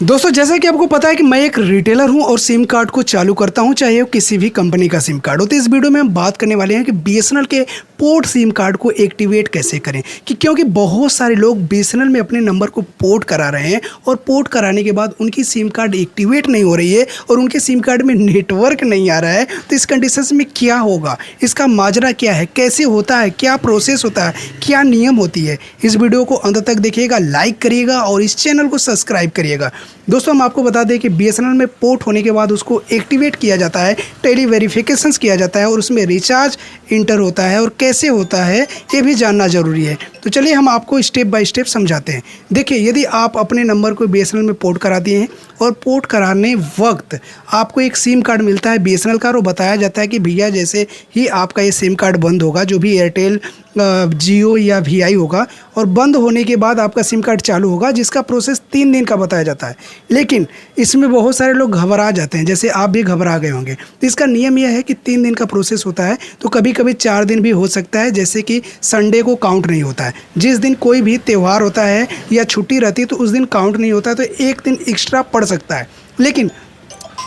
दोस्तों जैसा कि आपको पता है कि मैं एक रिटेलर हूं और सिम कार्ड को चालू करता हूं, चाहे वो किसी भी कंपनी का सिम कार्ड हो। तो इस वीडियो में हम बात करने वाले हैं कि बीएसएनएल के पोर्ट सिम कार्ड को एक्टिवेट कैसे करें। क्योंकि बहुत सारे लोग बीएसएनएल में अपने नंबर को पोर्ट करा रहे हैं और पोर्ट कराने के बाद उनकी सिम कार्ड एक्टिवेट नहीं हो रही है और उनके सिम कार्ड में नेटवर्क नहीं आ रहा है। तो इस कंडीशन में क्या होगा, इसका माजरा क्या है, कैसे होता है, क्या प्रोसेस होता है, क्या नियम होती है, इस वीडियो को अंत तक देखिएगा, लाइक करिएगा और इस चैनल को सब्सक्राइब करिएगा। दोस्तों हम आपको बता दें कि बीएसएनएल में पोर्ट होने के बाद उसको एक्टिवेट किया जाता है, टेली वेरिफिकेशंस किया जाता है और उसमें रिचार्ज इंटर होता है और कैसे होता है ये भी जानना ज़रूरी है। तो चलिए हम आपको स्टेप बाय स्टेप समझाते हैं। देखिए, यदि आप अपने नंबर को बीएसएनएल में पोर्ट करा दिए हैं और पोर्ट कराने वक्त आपको एक सिम कार्ड मिलता है बीएसएनएल का और बताया जाता है कि भैया जैसे ही आपका ये सिम कार्ड बंद होगा, जो भी एयरटेल, जियो या वीआई होगा, और बंद होने के बाद आपका सिम कार्ड चालू होगा, जिसका प्रोसेस 3 दिन का बताया जाता है। लेकिन इसमें बहुत सारे लोग घबरा जाते हैं, जैसे आप भी घबरा गए होंगे। तो इसका नियम यह है कि 3 दिन का प्रोसेस होता है, तो कभी कभी 4 दिन भी हो सकता है, जैसे कि संडे को काउंट नहीं होता है। जिस दिन कोई भी त्यौहार होता है या छुट्टी रहती है तो उस दिन काउंट नहीं होता है, तो 1 दिन एक्स्ट्रा पड़ सकता है। लेकिन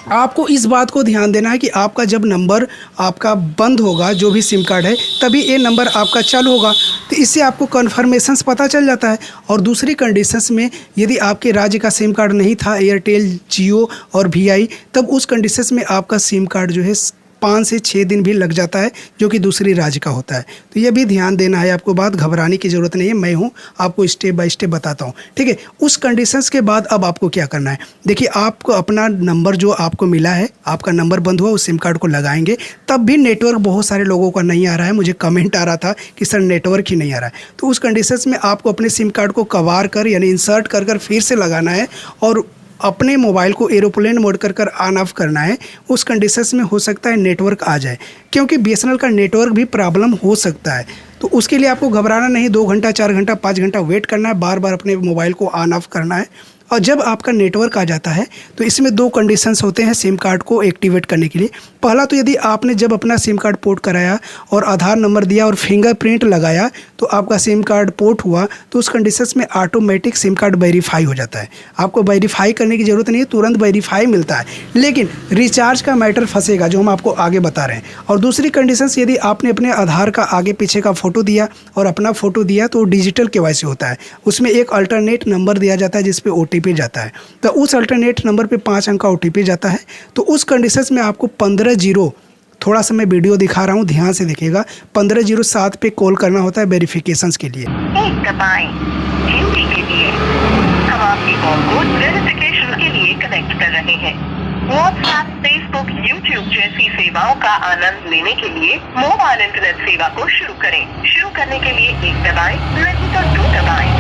आपको इस बात को ध्यान देना है कि आपका जब नंबर आपका बंद होगा, जो भी सिम कार्ड है, तभी ये नंबर आपका चालू होगा। तो इससे आपको कन्फर्मेशंस पता चल जाता है। और दूसरी कंडीशंस में यदि आपके राज्य का सिम कार्ड नहीं था, एयरटेल, जियो और वीआई, तब उस कंडीशंस में आपका सिम कार्ड जो है 5 से 6 दिन भी लग जाता है, जो कि दूसरी राज्य का होता है। तो ये भी ध्यान देना है आपको, बात घबराने की ज़रूरत नहीं है, मैं हूँ आपको स्टेप बाय स्टेप बताता हूँ, ठीक है। उस कंडीशंस के बाद अब आपको क्या करना है, देखिए, आपको अपना नंबर जो आपको मिला है, आपका नंबर बंद हुआ, उस सिम कार्ड को लगाएंगे। तब भी नेटवर्क बहुत सारे लोगों का नहीं आ रहा है, मुझे कमेंट आ रहा था कि सर नेटवर्क ही नहीं आ रहा है। तो उस कंडीशंस में आपको अपने सिम कार्ड को कवर कर यानी इंसर्ट कर फिर से लगाना है और अपने मोबाइल को एरोप्लेन मोड कर ऑन ऑफ करना है। उस कंडीशंस में हो सकता है नेटवर्क आ जाए, क्योंकि बीएसएनएल का नेटवर्क भी प्रॉब्लम हो सकता है। तो उसके लिए आपको घबराना नहीं, 2 घंटा, 4 घंटा, 5 घंटा वेट करना है, बार बार अपने मोबाइल को ऑन ऑफ करना है। और जब आपका नेटवर्क आ जाता है तो इसमें 2 कंडीशंस होते हैं सिम कार्ड को एक्टिवेट करने के लिए। पहला तो यदि आपने जब अपना सिम कार्ड पोर्ट कराया और आधार नंबर दिया और फिंगरप्रिंट लगाया तो आपका सिम कार्ड पोर्ट हुआ, तो उस कंडीशंस में ऑटोमेटिक सिम कार्ड वेरीफाई हो जाता है। आपको वेरीफाई करने की ज़रूरत नहीं है, तुरंत वेरीफाई मिलता है। लेकिन रिचार्ज का मैटर फंसेगा, जो हम आपको आगे बता रहे हैं। और दूसरी कंडीशंस, यदि आपने अपने आधार का आगे पीछे का फ़ोटो दिया और अपना फ़ोटो दिया तो डिजिटल केवाईसी होता है। उसमें एक अल्टरनेट नंबर दिया जाता है जिस पे ओटीपी जाता है, तो उस अल्टरनेट नंबर पे 5 अंक का ओटीपी जाता है। तो उस कंडीशंस में आपको 15 जीरो, थोड़ा सा मैं वीडियो दिखा रहा हूँ, ध्यान से देखिएगा, 1507 पे कॉल करना होता है वेरिफिकेशंस के लिए। दबाएं हिंदी के लिए। हम आपकी कॉल को वेरिफिकेशन के लिए कनेक्ट कर रहे हैं। व्हाट्सएप, फेसबुक, यूट्यूब जैसी सेवाओं का आनंद लेने के लिए मोबाइल इंटरनेट सेवा को शुरू करें। शुरू करने के लिए 1 दबाएं, नहीं तो 2 दबाएं।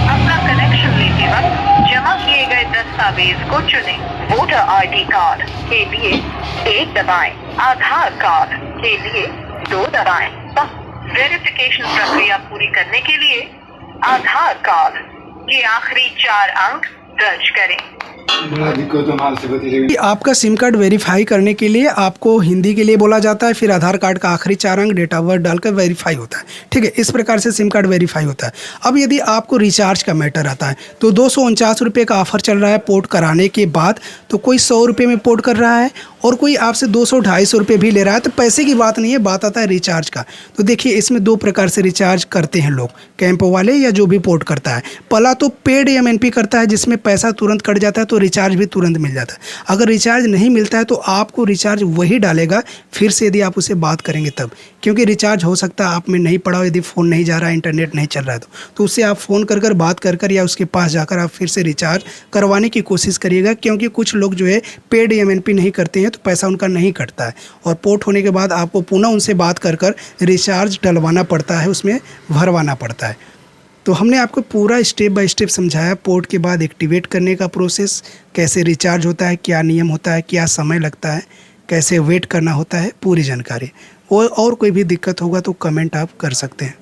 अपना कनेक्शन लेते वक्त जमा किए गए दस्तावेज को चुनें। वोटर आईडी कार्ड के लिए 1 दबाएं, आधार कार्ड के लिए 2 दबाएं। वेरिफिकेशन प्रक्रिया पूरी करने के लिए आधार कार्ड के आखिरी 4 अंक दर्ज करें। आपका सिम कार्ड वेरीफाई करने के लिए आपको हिंदी के लिए बोला जाता है, फिर आधार कार्ड का आखिरी 4 अंक डेट ऑफ बर्थ डालकर वेरीफाई होता है, ठीक है। इस प्रकार से सिम कार्ड वेरीफाई होता है। अब यदि आपको रिचार्ज का मैटर आता है तो 249 रुपये का ऑफर चल रहा है पोर्ट कराने के बाद। तो कोई 100 रुपये में पोर्ट कर रहा है और कोई आपसे 200-250 रुपये भी ले रहा है। तो पैसे की बात नहीं है, बात आता है रिचार्ज का। तो देखिए, इसमें 2 प्रकार से रिचार्ज करते हैं लोग, कैंप वाले या जो भी पोर्ट करता है। पहला तो पेड एमएनपी करता है, जिसमें पैसा तुरंत कट जाता है तो रिचार्ज भी तुरंत मिल जाता है। अगर रिचार्ज नहीं मिलता है तो आपको रिचार्ज वही डालेगा फिर से, यदि आप उसे बात करेंगे तब, क्योंकि रिचार्ज हो सकता है आप में नहीं पड़ा हो, यदि फ़ोन नहीं जा रहा है, इंटरनेट नहीं चल रहा है तो उससे आप फ़ोन कर बात कर या उसके पास जाकर आप फिर से रिचार्ज करवाने की कोशिश करिएगा। क्योंकि कुछ लोग जो है पेड एमएनपी नहीं करते हैं तो पैसा उनका नहीं कटता है और पोर्ट होने के बाद आपको पुनः उनसे बात कर रिचार्ज डलवाना पड़ता है, उसमें भरवाना पड़ता है। तो हमने आपको पूरा स्टेप बाय स्टेप समझाया, पोर्ट के बाद एक्टिवेट करने का प्रोसेस, कैसे रिचार्ज होता है, क्या नियम होता है, क्या समय लगता है, कैसे वेट करना होता है, पूरी जानकारी। और कोई भी दिक्कत होगा तो कमेंट आप कर सकते हैं।